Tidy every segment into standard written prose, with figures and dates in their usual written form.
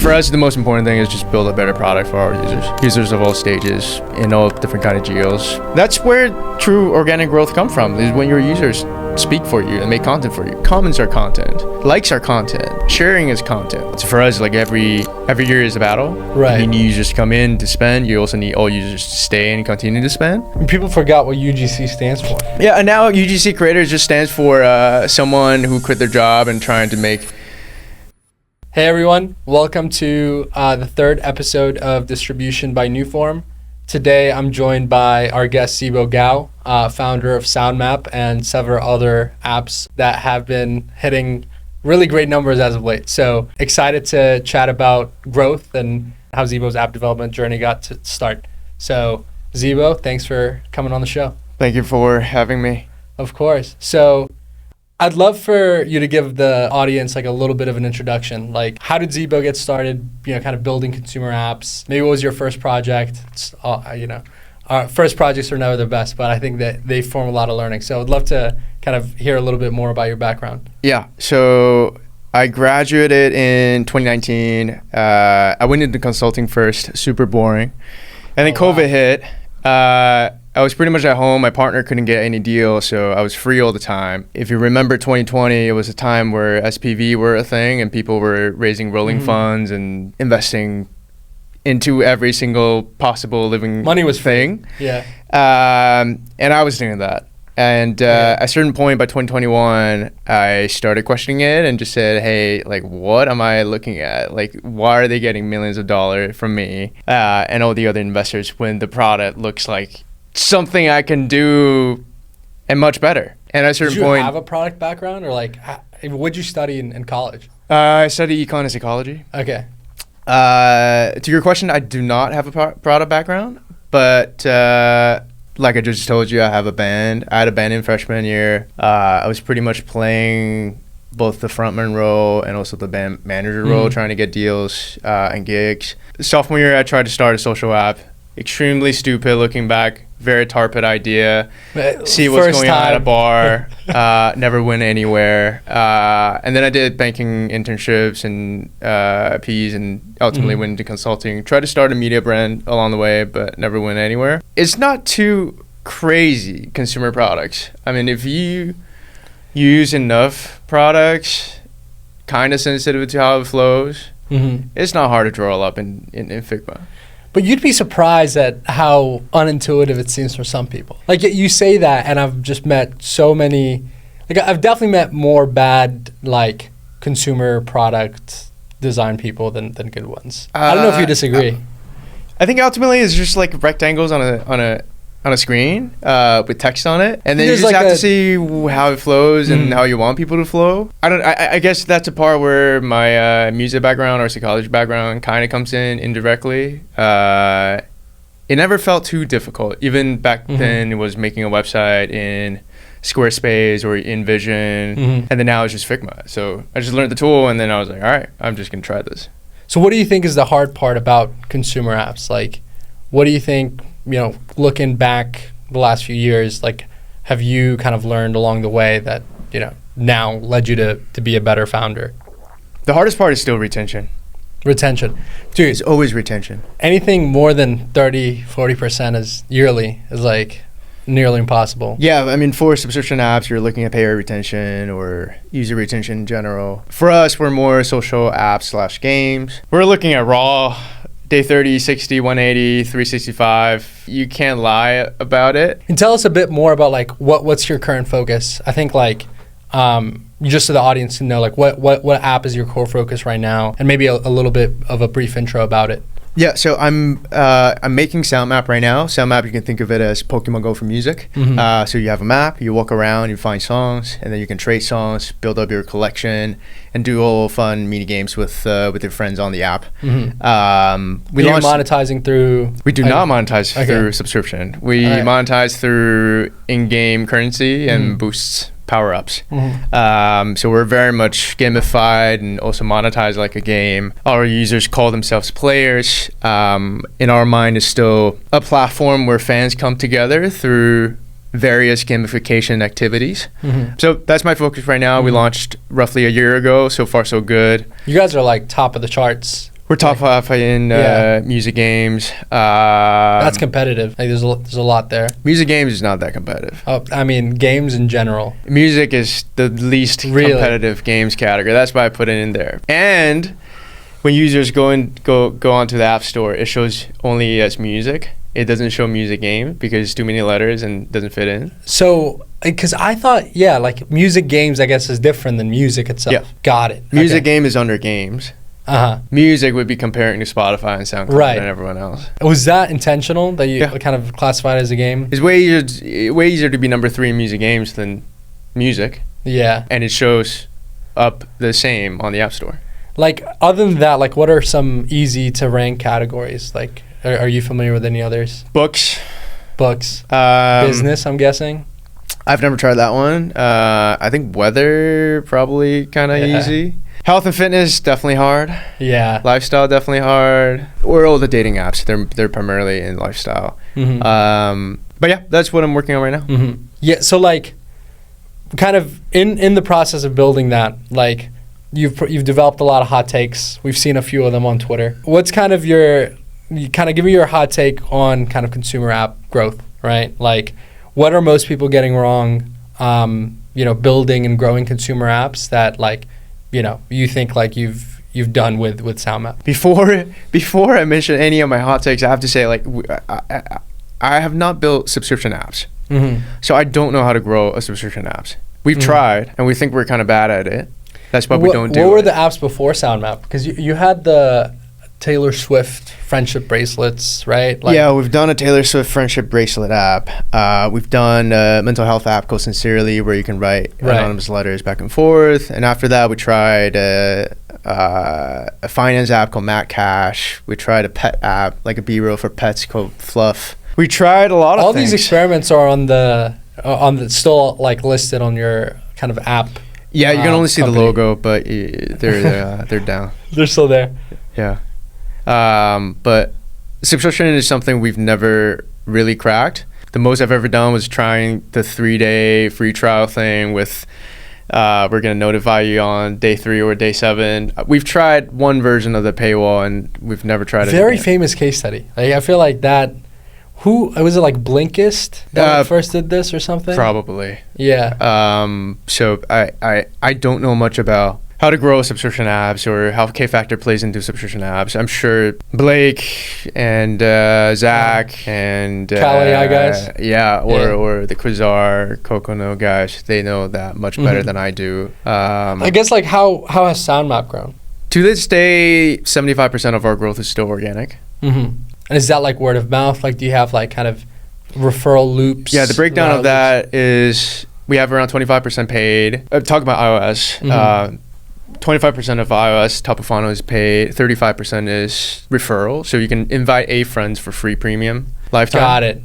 For us, the most important thing is just build a better product for our users of all stages in all different kind of geos. That's where true organic growth comes from, is when your users speak for you and make content for you. Comments are content. Likes are content. Sharing is content. So for us, like every year is a battle. Right. You need users to come in to spend. You also need all users to stay and continue to spend. And people forgot what UGC stands for. Yeah, and now UGC Creators just stands for someone who quit their job and trying to make. Hey everyone, welcome to the third episode of Distribution by NewForm. Today I'm joined by our guest Zebo Gao, founder of Soundmap and several other apps that have been hitting really great numbers as of late. So excited to chat about growth and how Zebo's app development journey got to start. So Zebo, thanks for coming on the show. Thank you for having me. Of course. So I'd love for you to give the audience like a little bit of an introduction. Like, how did Zebo get started, kind of building consumer apps? Maybe what was your first project? Our first projects are never the best, but I think that they form a lot of learning. So I'd love to kind of hear a little bit more about your background. Yeah, so I graduated in 2019. I went into consulting first, super boring. And then COVID hit. I was pretty much at home. My partner couldn't get any deal, so I was free all the time. If you remember 2020, it was a time where SPV were a thing and people were raising rolling funds and investing into every single possible living money was thing. Free. Yeah. And I was doing that. And at a certain point by 2021, I started questioning it and just said, hey, like, what am I looking at? Like, why are they getting millions of dollars from me and all the other investors when the product looks like something I can do and much better? And at a certain point, did you have a product background, or like, what did you study in college? I studied econ and psychology. Okay. To your question, I do not have a product background, but like I just told you, I have a band. I had a band in freshman year. I was pretty much playing both the frontman role and also the band manager role, trying to get deals and gigs. Sophomore year, I tried to start a social app. Extremely stupid looking back. Very tarpid idea. See what's going on at a bar. Never went anywhere. And then I did banking internships and Ps and ultimately went into consulting. Tried to start a media brand along the way, but never went anywhere. It's not too crazy, consumer products. I mean, if you use enough products, kind of sensitive to how it flows, it's not hard to draw up in Figma. But you'd be surprised at how unintuitive it seems for some people. Like, you say that, and I've just met so many, like, I've definitely met more bad, like, consumer product design people than good ones. I don't know if you disagree. I think ultimately it's just like rectangles on a screen with text on it, and then you just have to see how it flows and how you want people to flow. I guess that's a part where my music background or psychology background kind of comes in indirectly. It never felt too difficult. Even back then, it was making a website in Squarespace or InVision, and then now it's just Figma. So I just learned the tool, and then I was like, all right, I'm just gonna try this. So what do you think is the hard part about consumer apps? Like, what do you think, looking back the last few years, like, have you kind of learned along the way that, now led you to be a better founder? The hardest part is still retention. Retention. Dude, it's always retention. Anything more than 30-40% is yearly is like nearly impossible. Yeah, I mean, for subscription apps, you're looking at payer retention or user retention in general. For us, we're more social apps / games. We're looking at raw, day 30, 60, 180, 365. You can't lie about it. And tell us a bit more about like what's your current focus? I think like just so the audience can know, like what app is your core focus right now, and maybe a little bit of a brief intro about it. Yeah, so I'm making Soundmap right now. Soundmap, you can think of it as Pokemon Go for music. So you have a map, you walk around, you find songs, and then you can trade songs, build up your collection, and do all fun mini games with your friends on the app. You're monetizing through? We do not monetize through subscription. We monetize through in-game currency and boosts. Power-ups. So we're very much gamified and also monetized like a game. Our users call themselves players. In our mind, it's still a platform where fans come together through various gamification activities. So that's my focus right now. We launched roughly a year ago. So far, so good. You guys are like top of the charts We're top 5 in music games. That's competitive. Like there's a lot there. Music games is not that competitive. Oh, I mean games in general. Music is the least competitive games category. That's why I put it in there. And when users go onto the App Store, it shows only as music. It doesn't show music game because it's too many letters and doesn't fit in. So, because I thought, like music games, I guess, is different than music itself. Yeah. Got it. Music game is under games. Music would be comparing to Spotify and SoundCloud and everyone else. Was that intentional that you kind of classified as a game? It's way easier to be number 3 in music games than music. Yeah. And it shows up the same on the App Store. Like, other than that, like, what are some easy to rank categories? Like, are you familiar with any others? Books. Business, I'm guessing. I've never tried that one. I think weather, probably kind of easy. Health and fitness, definitely hard. Yeah. Lifestyle, definitely hard. Or all the dating apps. They're primarily in lifestyle. But yeah, that's what I'm working on right now. Yeah, so like, kind of in the process of building that, like, you've developed a lot of hot takes. We've seen a few of them on Twitter. What's kind of give me your hot take on kind of consumer app growth, right? Like, what are most people getting wrong, building and growing consumer apps that, like, you think like you've done with Soundmap? Before I mention any of my hot takes, I have to say, like, I have not built subscription apps. So I don't know how to grow a subscription apps. We've tried, and we think we're kind of bad at it. That's why we don't do it. What were the apps before Soundmap? Because you had the Taylor Swift friendship bracelets, right? Like, yeah, we've done a Taylor Swift friendship bracelet app. We've done a mental health app called Sincerely, where you can write anonymous letters back and forth. And after that, we tried a finance app called Matt Cash. We tried a pet app, like a B-roll for pets called Fluff. We tried a lot of things. All these experiments are on the still like listed on your kind of app. Yeah, you can only see company. The logo, but they're down. They're still there. Yeah. But subscription is something we've never really cracked. The most I've ever done was trying the 3-day free trial thing with we're going to notify you on day 3 or day 7. We've tried one version of the paywall, and we've never tried it Very again. famous case study. Like, I feel like that. Who was it? Like Blinkist that first did this or something? Probably. Yeah. So I don't know much about how to grow subscription apps or how K-Factor plays into subscription apps. I'm sure Blake and Zach and Cal AI guys. Or the Quasar, Cocono guys. They know that much better than I do. I guess, like, how has Soundmap grown? To this day, 75% of our growth is still organic. And is that like word of mouth? Like, do you have like kind of referral loops? Yeah, the breakdown of that is we have around 25% paid. Talk about iOS. 25% of iOS top of funnel is paid. 35% is referral. So you can invite 8 friends for free premium lifetime. Got it.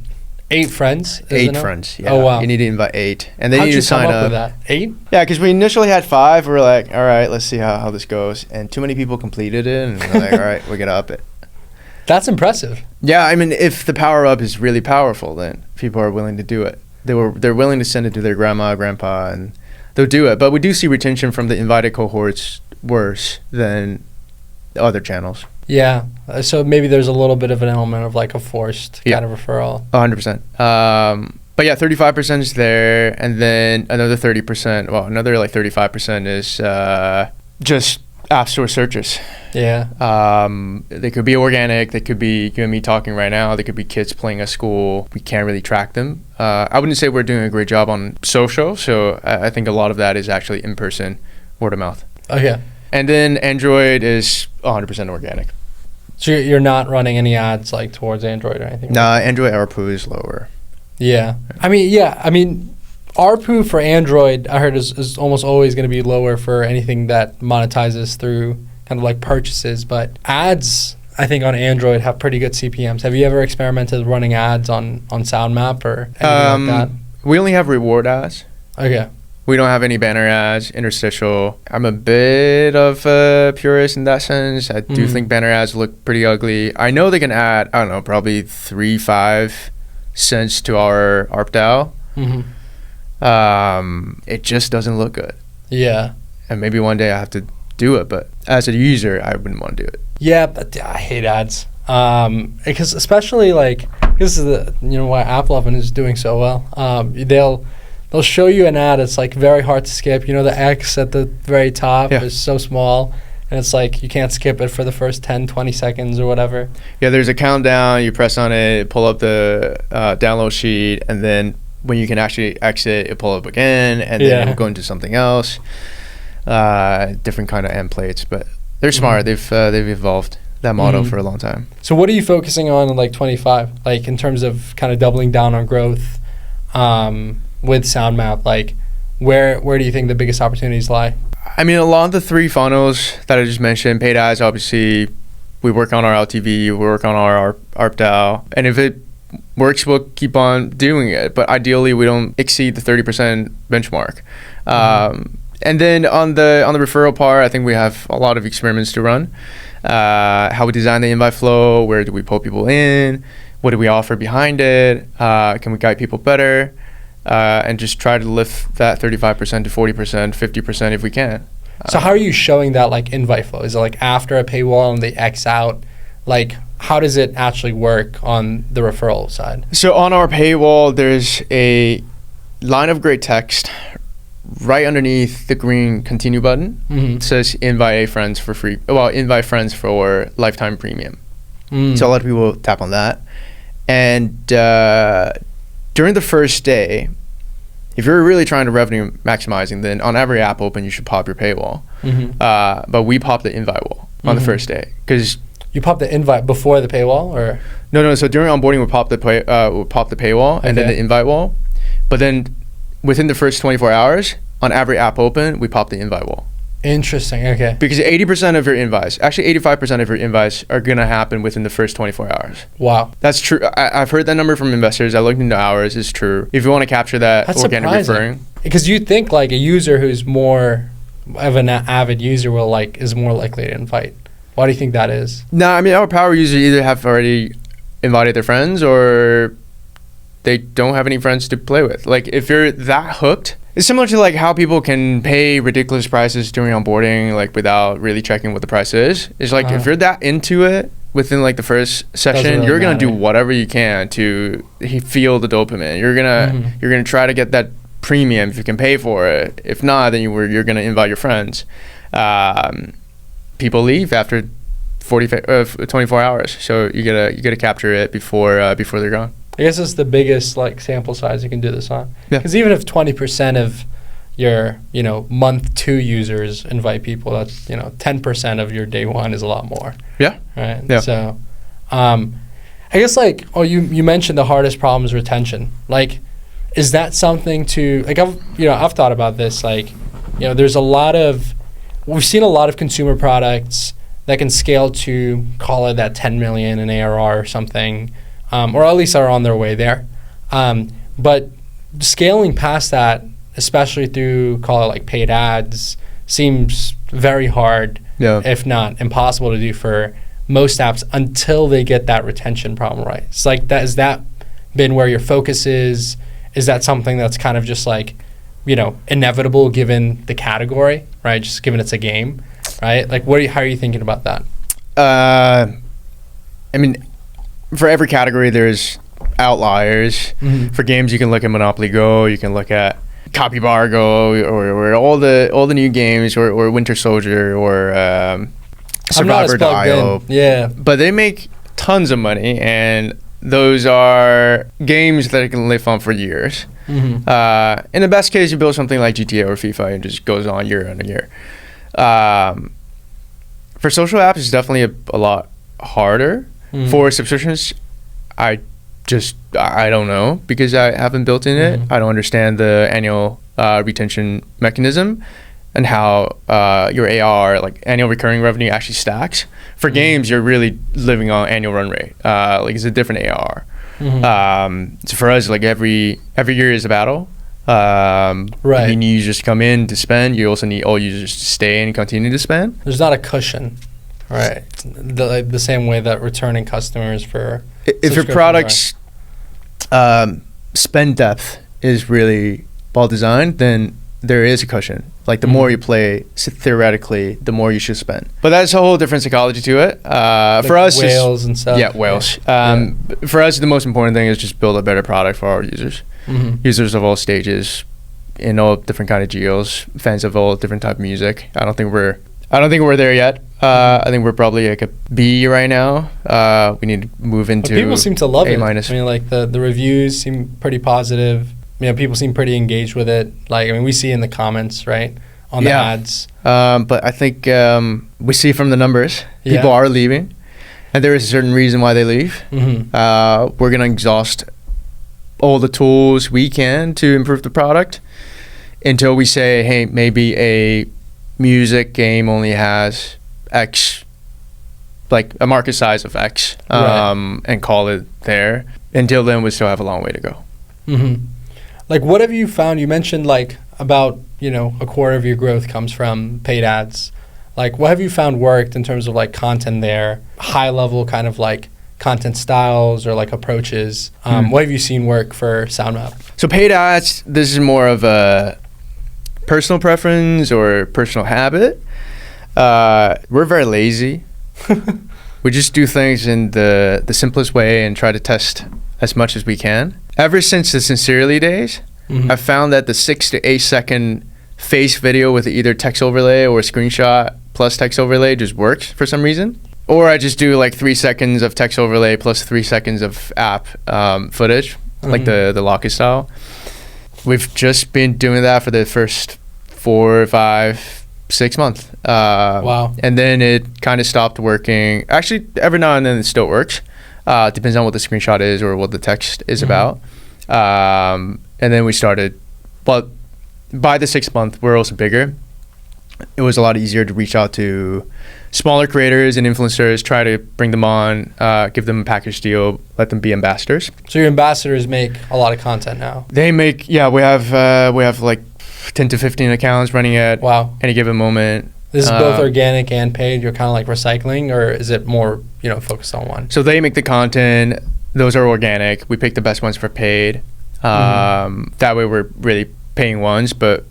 8 friends? 8 friends, yeah. Oh, wow. You need to invite 8. And then you need to sign up. With that? 8? Yeah, because we initially had 5. We were like, all right, let's see how this goes. And too many people completed it. And we're like, all right, we're going to up it. That's impressive. Yeah, I mean, if the power up is really powerful, then people are willing to do it. They're willing to send it to their grandma, grandpa, and they'll do it. But we do see retention from the invited cohorts worse than the other channels. Yeah, so maybe there's a little bit of an element of like a forced kind of referral. 100%. But yeah, 35% is there, and then another 30%. Well, another like 35% is just App Store searches. Yeah. They could be organic. They could be you and me talking right now. They could be kids playing at school. We can't really track them. I wouldn't say we're doing a great job on social. So I think a lot of that is actually in person, word of mouth. Okay. And then Android is 100% organic. So you're not running any ads like towards Android or anything? Nah, Android ARPU is lower. Yeah. I mean, ARPU for Android, I heard, is almost always going to be lower for anything that monetizes through kind of like purchases. But ads, I think, on Android have pretty good CPMs. Have you ever experimented running ads on Soundmap or anything like that? We only have reward ads. Okay. We don't have any banner ads, interstitial. I'm a bit of a purist in that sense. I do think banner ads look pretty ugly. I know they can add, I don't know, probably 3-5 cents to our ARPDAU. It just doesn't look good. Yeah. And maybe one day I have to do it, but as a user, I wouldn't want to do it. Yeah, but I hate ads. Because especially like this is the why Apple Oven is doing so well. They'll show you an ad. It's like very hard to skip. The X at the very top is so small, and it's like you can't skip it for the first 10, 20 seconds or whatever. Yeah, there's a countdown. You press on it, pull up the download sheet, and then when you can actually exit, it pull up again, and then it'll go into something else. Different kind of end plates, but they're smart. They've evolved that model for a long time. So what are you focusing on in like 25? Like in terms of kind of doubling down on growth with Soundmap, like where do you think the biggest opportunities lie? I mean, along the 3 funnels that I just mentioned, paid ads, obviously, we work on our LTV, we work on our ARPDAU, and if it works, we'll keep on doing it. But ideally, we don't exceed the 30% benchmark. And then on the referral part, I think we have a lot of experiments to run. How we design the invite flow, where do we pull people in, what do we offer behind it, can we guide people better, and just try to lift that 35% to 40%, 50% if we can. So how are you showing that like invite flow? Is it like after a paywall and they X out? Like how does it actually work on the referral side? So on our paywall, there's a line of gray text right underneath the green continue button. It says invite friends for free. Well, invite friends for lifetime premium. So a lot of people tap on that. And during the first day, if you're really trying to revenue maximizing, then on every app open, you should pop your paywall. But we pop the invite wall on the first day. Because you pop the invite before the paywall, or? No. So during onboarding, we pop the paywall and then the invite wall. But then within the first 24 hours, on every app open, we pop the invite wall. Interesting, okay. Because 80% of your invites, actually 85% of your invites are going to happen within the first 24 hours. Wow. That's true. I've heard that number from investors. I looked into ours. It's true. If you want to capture that organic referring. Because you think like a user who's more of an avid user is more likely to invite. Why do you think that is? No, I mean, our power users either have already invited their friends or they don't have any friends to play with. Like if you're that hooked, it's similar to like how people can pay ridiculous prices during onboarding, like without really checking what the price is. It's like if you're that into it within like the first session, really you're gonna do whatever you can to feel the dopamine. You're gonna try to get that premium if you can pay for it. If not, then you're gonna invite your friends. People leave after 24 hours, so you gotta capture it before they're gone. I guess it's the biggest like sample size you can do this on. Because even if 20% of your month 2 users invite people, that's 10% of your day 1 is a lot more. Yeah. Right. Yeah. So, I guess like you mentioned the hardest problem is retention. Like, is that something to like I've thought about this. Like, there's we've seen a lot of consumer products that can scale to call it that 10 million in ARR or something. Or at least are on their way there. But scaling past that, especially through, call it like paid ads, seems very hard, if not impossible to do for most apps until they get that retention problem right. It's like, has that been where your focus is? Is that something that's kind of just like, inevitable given the category, right? Just given it's a game, right? Like, how are you thinking about that? I mean, for every category, there's outliers. For games, you can look at Monopoly Go, you can look at Capybara Go, or all the new games, or Winter Soldier, or Survivor Dial. Yeah, but they make tons of money, and those are games that can live on for years. In the best case, you build something like GTA or FIFA, and it just goes on year on year. For social apps, it's definitely a lot harder. For subscriptions, I don't know because I haven't built in it. I don't understand the annual retention mechanism and how your AR, like annual recurring revenue, actually stacks. For games, you're really living on annual run rate. Like it's a different AR. So for us, like every year is a battle. Right. You need users to come in to spend. You also need all users to stay and continue to spend. There's not a cushion. Right. The same way that returning customers for if your product's spend depth is really well designed, then there is a cushion. Like the more you play, theoretically, the more you should spend. But that's a whole different psychology to it. Like for us, whales and stuff. Yeah, whales. For us, the most important thing is just build a better product for our users. Users of all stages, in all different kind of geos, fans of all different type of music. I don't think we're there yet. I think we're probably like a B right now. We need to move into. But people seem to love A-. it. I mean, like the reviews seem pretty positive. People seem pretty engaged with it. Like, I mean, we see in the comments, right, on the ads. But I think we see from the numbers, people are leaving, and there is a certain reason why they leave. We're gonna exhaust all the tools we can to improve the product until we say, hey, maybe a music game only has X, like a market size of X, and call it there. Until then, we still have a long way to go. Like, what have you found? You mentioned like about, a quarter of your growth comes from paid ads. Like, what have you found worked in terms of like content there, high level kind of like content styles or like approaches? What have you seen work for Soundmap? So paid ads, this is more of a personal preference or personal habit. We're very lazy. We just do things in the simplest way and try to test as much as we can. Ever since the Sincerely days, I've found that the 6 to 8 second face video with either text overlay or screenshot plus text overlay just works for some reason. Or I just do like 3 seconds of text overlay plus 3 seconds of app footage, like the Locket style. We've just been doing that for the first 4, 5, 6 months. Wow. And then it kind of stopped working. Actually, every now and then it still works. Depends on what the screenshot is or what the text is about. And then we started, but by the 6th month, we're also bigger. It was a lot easier to reach out to smaller creators and influencers, try to bring them on, give them a package deal, let them be ambassadors. So your ambassadors make a lot of content now? They make, we have like 10 to 15 accounts running at any given moment. This is both organic and paid. You're kind of like recycling, or is it more, focused on one? So they make the content. Those are organic. We pick the best ones for paid. That way we're really paying ones, but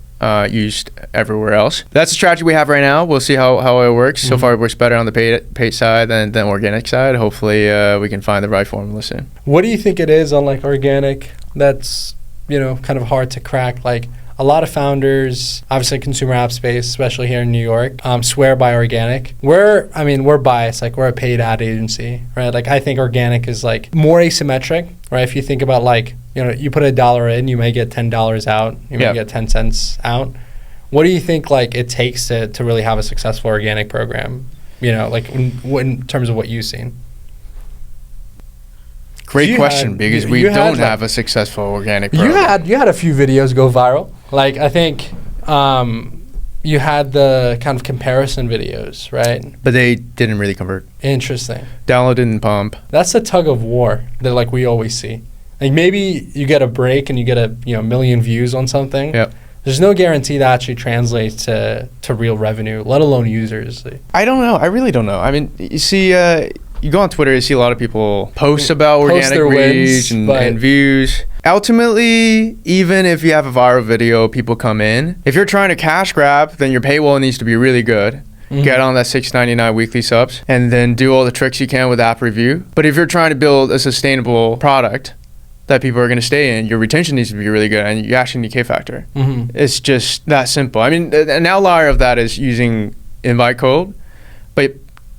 used everywhere else. That's the strategy we have right now. We'll see how it works. So far it works better on the paid side than the organic side. Hopefully we can find the right formula soon. What do you think it is on like organic that's, kind of hard to crack? Like, a lot of founders, obviously consumer app space, especially here in New York, swear by organic. We're biased. Like, we're a paid ad agency, right? Like, I think organic is like more asymmetric, right? If you think about like, you put $1 in, you may get $10 out. You may get 10 cents out. What do you think like it takes to really have a successful organic program? Like in terms of what you've seen. Great question, because we don't have a successful organic program. You had a few videos go viral. Like, I think you had the kind of comparison videos, right? But they didn't really convert. Interesting. Download didn't pump. That's a tug of war that like we always see. Like, maybe you get a break and you get a million views on something. Yep. There's no guarantee that actually translates to real revenue, let alone users. I don't know. I really don't know. I mean, you see, you go on Twitter, you see a lot of people post about organic reach and views. Ultimately, even if you have a viral video, people come in. If you're trying to cash grab, then your paywall needs to be really good. Get on that $6.99 weekly subs, and then do all the tricks you can with app review. But if you're trying to build a sustainable product that people are going to stay in, your retention needs to be really good, and you actually need K-factor. It's just that simple. I mean, an outlier of that is using invite code, but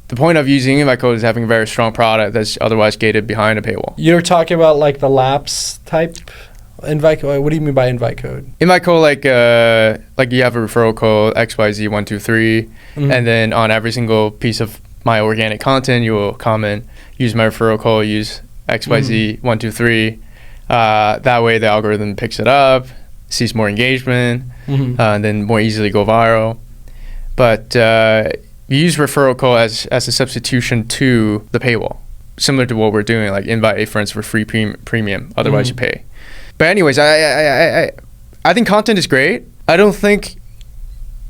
the point of using invite code is having a very strong product that's otherwise gated behind a paywall. You're talking about like the lapse type invite code? What do you mean by invite code? Invite code, like you have a referral code XYZ123, and then on every single piece of my organic content, you will comment, use my referral code, use XYZ123. That way the algorithm picks it up, sees more engagement, and then more easily go viral. But you use referral code as a substitution to the paywall, similar to what we're doing, like invite a friends for free premium, otherwise you pay. But anyways, I think content is great. I don't think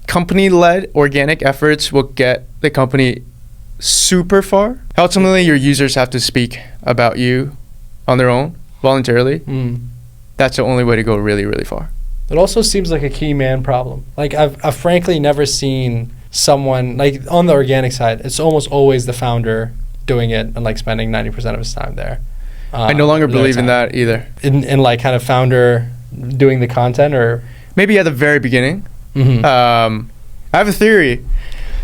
company-led organic efforts will get the company super far. Ultimately, your users have to speak about you on their own, voluntarily. That's the only way to go really, really far. It also seems like a key man problem. Like I've frankly never seen someone like on the organic side. It's almost always the founder doing it and like spending 90% of his time there. I no longer believe in that either. In like kind of founder doing the content, or maybe at the very beginning. Mhm. I have a theory.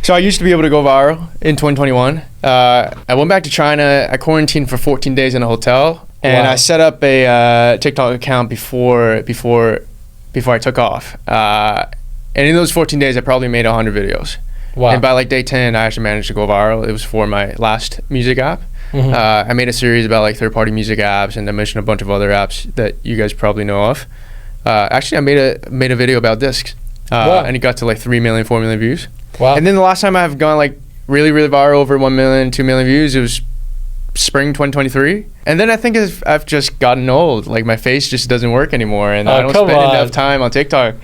So I used to be able to go viral in 2021. I went back to China. I quarantined for 14 days in a hotel, and Wow. I set up a TikTok account before I took off. And in those 14 days, I probably made 100 videos. wow. And by like day 10, I actually managed to go viral. It was for my last music app. Mhm. I made a series about like third-party music apps, and I mentioned a bunch of other apps that you guys probably know of. Actually, I made a video about discs, Wow. and it got to like 3 million, 4 million views. Wow. And then the last time I've gone like really, really viral over 1 million, 2 million views, it was spring 2023. And then I think I've just gotten old. Like my face just doesn't work anymore, and I don't come spend on. enough time on TikTok.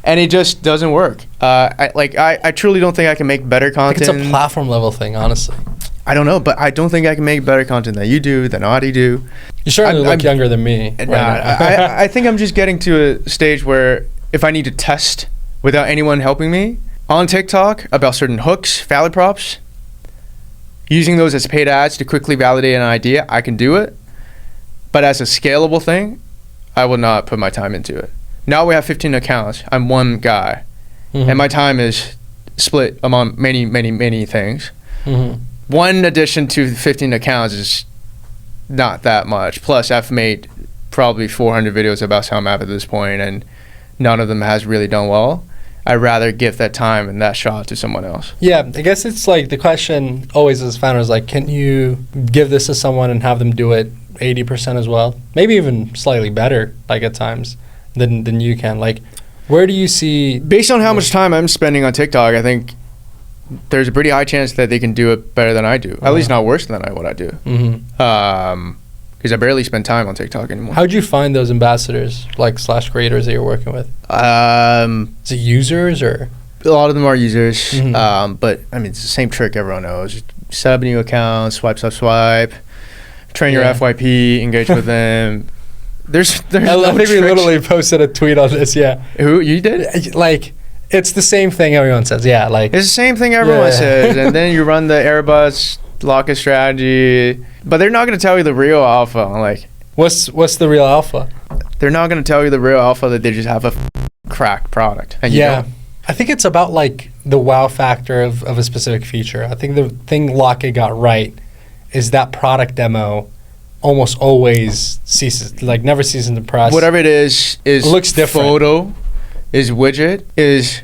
And it just doesn't work. I truly don't think I can make better I think content. it's a platform level thing, honestly. I don't know, but I don't think I can make better content than you do, than Audie do. You certainly look I'm- younger than me. Right now. I think I'm just getting to a stage where if I need to test without anyone helping me on TikTok about certain hooks, valid props, using those as paid ads to quickly validate an idea, I can do it. But as a scalable thing, I will not put my time into it. Now we have 15 accounts. I'm one guy. Mhm. And my time is split among many, many, many things. Mhm. One addition to 15 accounts is not that much. Plus, I've made probably 400 videos about Soundmap at this point, and none of them has really done well. I'd rather give that time and that shot to someone else. Yeah, I guess it's like the question always as founders, like, can you give this to someone and have them do it 80% as well? Maybe even slightly better, like at times, than you can. Like, where do you see? Based on how much time I'm spending on TikTok, I think there's a pretty high chance that they can do it better than I do. At least not worse than what I do. Mhm. Because I barely spend time on TikTok anymore. How'd you find those ambassadors, like slash creators that you're working with? Is it users or? A lot of them are users, Mhm. but I mean it's the same trick everyone knows. Just set up a new account, swipe, train your Yeah. FYP, engage with them. There's I no think we tricks. literally posted a tweet on this. Yeah, Who you did? like it's the same thing everyone says. Yeah, like It's the same thing everyone Yeah. says, and then you run the Airbus lock-in strategy, but they're not going to tell you the real alpha. Like what's the real alpha? they're not going to tell you the real alpha that they just have a cracked product. And you Yeah. don't. I think it's about like the wow factor of a specific feature. I think the thing Lockett got right is that product demo almost always ceases, like never ceases to impress. Whatever it is It looks different. photo, is widget, is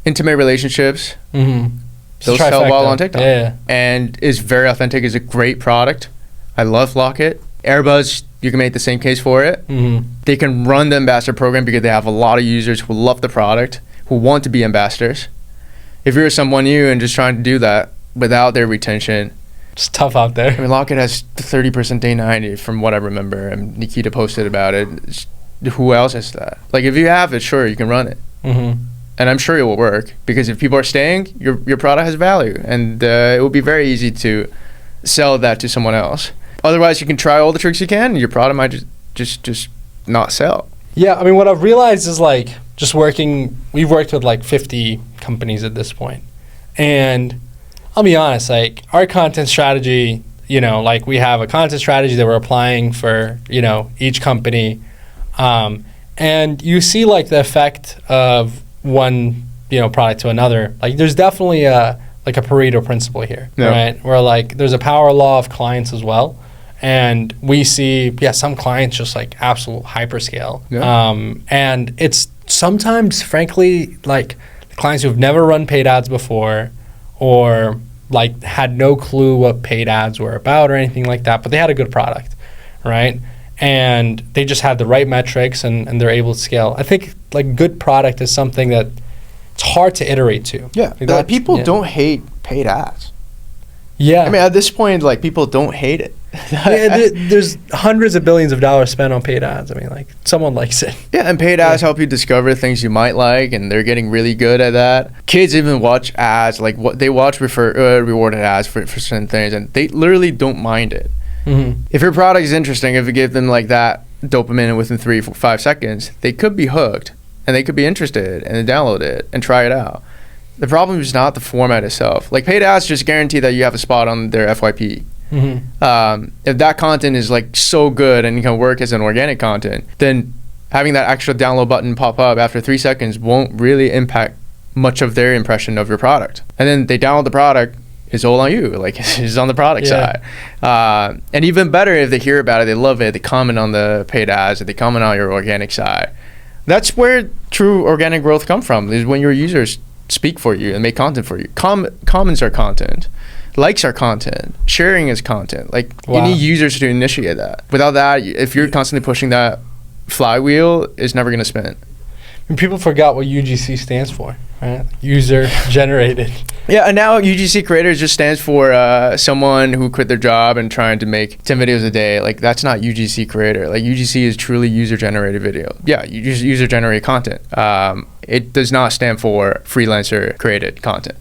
intimate relationships. Mm-hmm. Those sell well on TikTok. Yeah. And is very authentic, is a great product. I love Lockit. Airbuzz, you can make the same case for it. Mm-hmm. They can run the ambassador program because they have a lot of users who love the product, who want to be ambassadors. If you're someone new and just trying to do that without their retention, It's tough out I there. mean, Lockit has 30% day 90 from what I remember, and Nikita posted about it. Who else has that? Like, if you have it, sure, you can run it. Mm-hmm. And I'm sure it will work because if people are staying, your product has value, and it will be very easy to sell that to someone else. Otherwise, you can try all the tricks you can, and your product might just not sell. Yeah, I mean, what I've realized is like just working. We've worked with like 50 companies at this point, and I'll be honest, like our content strategy, you know, like we have a content strategy that we're applying for, you know, each company, and you see like the effect of one, you know, product to another. Like there's definitely a Pareto principle here, Yeah. right? Where like there's a power law of clients as well. And we see, some clients just like absolute hyperscale. Yeah. And it's sometimes, frankly, like clients who've never run paid ads before or like had no clue what paid ads were about or anything like that, but they had a good product, right? And they just had the right metrics and they're able to scale. I think like good product is something that it's hard to iterate to. Yeah, Like that- people yeah. don't hate paid ads. Yeah. I mean, at this point, like, people don't hate it. There's hundreds of billions of dollars spent on paid ads. I mean, like, someone likes it. Yeah, and paid ads help you discover things you might like, and they're getting really good at that. Kids even watch ads, like what they watch rewarded ads for certain things, and they literally don't mind it. Mm-hmm. If your product is interesting, if you give them like that dopamine within 3-5 seconds, they could be hooked, and they could be interested and then download it and try it out. The problem is not the format itself. Like paid ads just guarantee that you have a spot on their FYP. If that content is like so good and can work as an organic content, then having that extra download button pop up after 3 seconds won't really impact much of their impression of your product. And then they download the product, it's all on you. Like it's on the product side. And even better, if they hear about it, they love it, they comment on the paid ads, they comment on your organic side. That's where true organic growth comes from, is when your users speak for you and make content for you. Comments are content. Likes are content. Sharing is content. Like you need users to initiate that. Without that, if you're constantly pushing that flywheel, it's never going to spin. And people forgot what UGC stands for, right? User generated. Yeah, and now UGC creators just stands for someone who quit their job and trying to make 10 videos a day. Like that's not UGC creator. Like UGC is truly user generated video. Yeah, user generated content. It does not stand for freelancer created content.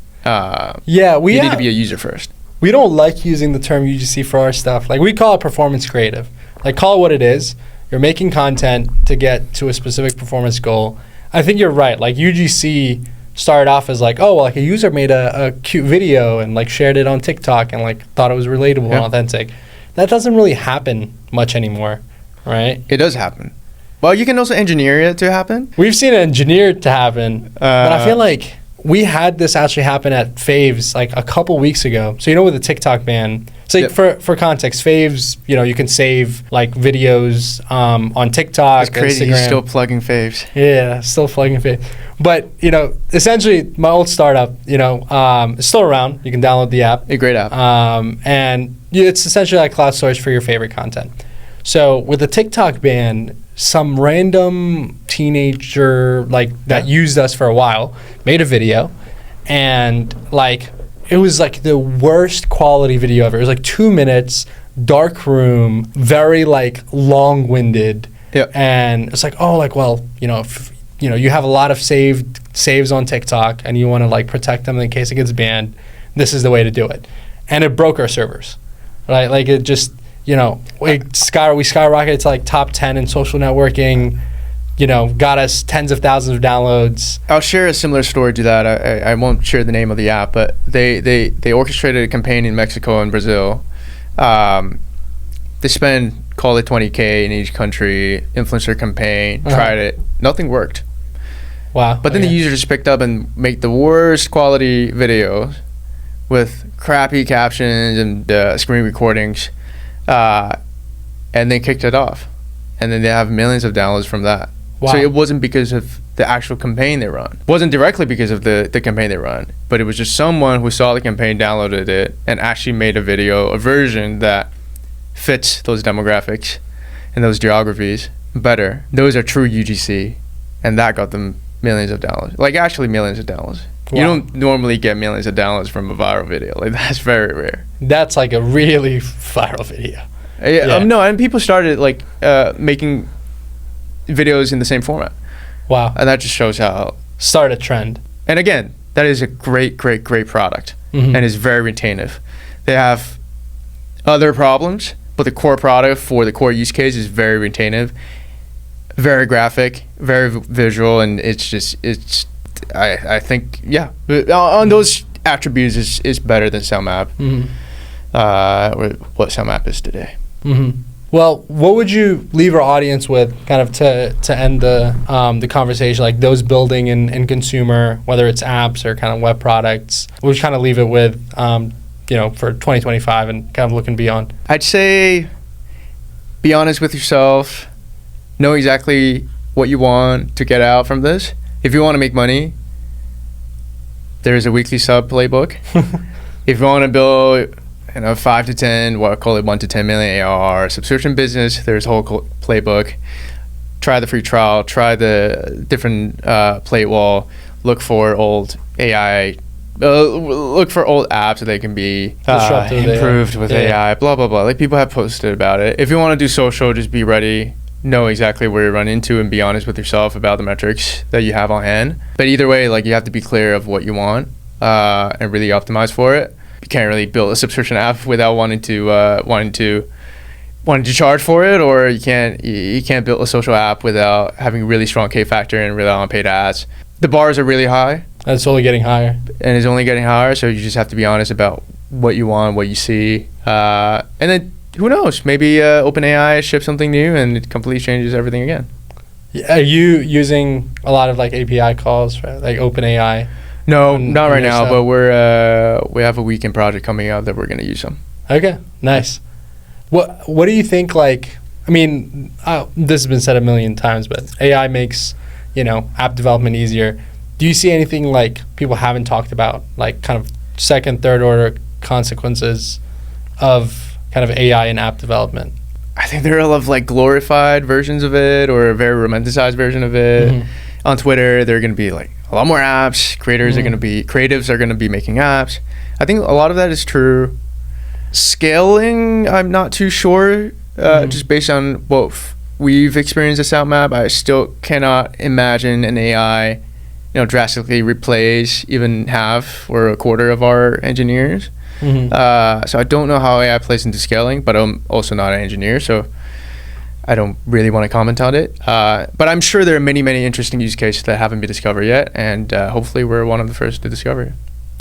You need to be a user first. We don't like using the term UGC for our stuff. Like we call it performance creative. Like call it what it is. You're making content to get to a specific performance goal. I think you're right. Like UGC started off as like, oh, well, like a user made a cute video and like shared it on TikTok and like thought it was relatable and authentic. That doesn't really happen much anymore, right? It does happen. Well, you can also engineer it to happen. We've seen it engineered to happen, but I feel like we had this actually happen at Faves like a couple weeks ago. So with the TikTok ban, so for context, Faves, you can save like videos on TikTok. It's crazy. Instagram. He's still plugging Faves. Yeah, still plugging Faves. But essentially, my old startup, it's still around. You can download the app. A great app. And it's essentially like cloud storage for your favorite content. So with the TikTok ban, some random teenager that used us for a while made a video, and it was like the worst quality video ever. It was like 2 minutes, dark room, very long-winded. Yep. And it's like, if you have a lot of saves on TikTok and you want to protect them in case it gets banned, this is the way to do it. And it broke our servers, right? Like it just, we skyrocketed to top 10 in social networking, got us tens of thousands of downloads. I'll share a similar story to that. I won't share the name of the app, but they orchestrated a campaign in Mexico and Brazil. They spend, call it 20K in each country, influencer campaign, tried it. Nothing worked. Wow. But then the users just picked up and make the worst quality videos with crappy captions and screen recordings, and they kicked it off. And then they have millions of downloads from that. Wow. So it wasn't because of the actual campaign they run. It wasn't directly because of the campaign they run, but it was just someone who saw the campaign, downloaded it, and actually made a video, a version that fits those demographics and those geographies better. Those are true UGC, and that got them millions of downloads. Actually millions of downloads. Wow. You don't normally get millions of downloads from a viral video. That's very rare. That's a really viral video. Yeah. No, and people started making videos in the same format. Wow. And that just shows how... Start a trend. And again, that is a great product, and is very retentive. They have other problems, but the core product for the core use case is very retentive, very graphic, very visual, and I think, on those attributes is better than Soundmap, what Soundmap is today. Well, what would you leave our audience with kind of to end the conversation, those building in consumer, whether it's apps or kind of web products? We'll just kind of leave it with, for 2025 and kind of looking beyond. I'd say be honest with yourself. Know exactly what you want to get out from this. If you want to make money, there's a weekly sub playbook. If you want to build 5 to 10, what I call it 1 to 10 million ARR subscription business, there's a whole playbook. Try the free trial, try the different plate wall, look for old AI, look for old apps that they can be improved with AI, blah, blah, blah. People have posted about it. If you want to do social, just be ready. Know exactly where you run into and be honest with yourself about the metrics that you have on hand. But either way, you have to be clear of what you want and really optimize for it. You can't really build a subscription app without wanting to wanting to charge for it, or you can't build a social app without having really strong K factor and rely on paid ads. The bars are really high. It's only getting higher. And it's only getting higher, so you just have to be honest about what you want, what you see. And then, who knows? Maybe OpenAI ships something new and it completely changes everything again. Are you using a lot of like API calls, right? Like OpenAI? No, not right now, but we have a weekend project coming out that we're going to use some. Okay, nice. What do you think, like, I mean, this has been said a million times, but AI makes, app development easier. Do you see anything like people haven't talked about, like kind of second, third order consequences of kind of AI in app development? I think there are a lot of like glorified versions of it or a very romanticized version of it. Mm-hmm. On Twitter, there are going to be like a lot more apps. Creatives are going to be making apps. I think a lot of that is true. Scaling, I'm not too sure. Just based on what we've experienced at Soundmap, I still cannot imagine an AI drastically replace even half or a quarter of our engineers. Mm-hmm. So I don't know how AI plays into scaling, but I'm also not an engineer, so I don't really want to comment on it. But I'm sure there are many, many interesting use cases that haven't been discovered yet, and hopefully we're one of the first to discover it.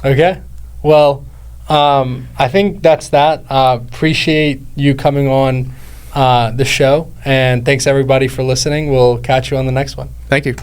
Okay. Well, I think that's that. Appreciate you coming on the show, and thanks everybody for listening. We'll catch you on the next one. Thank you.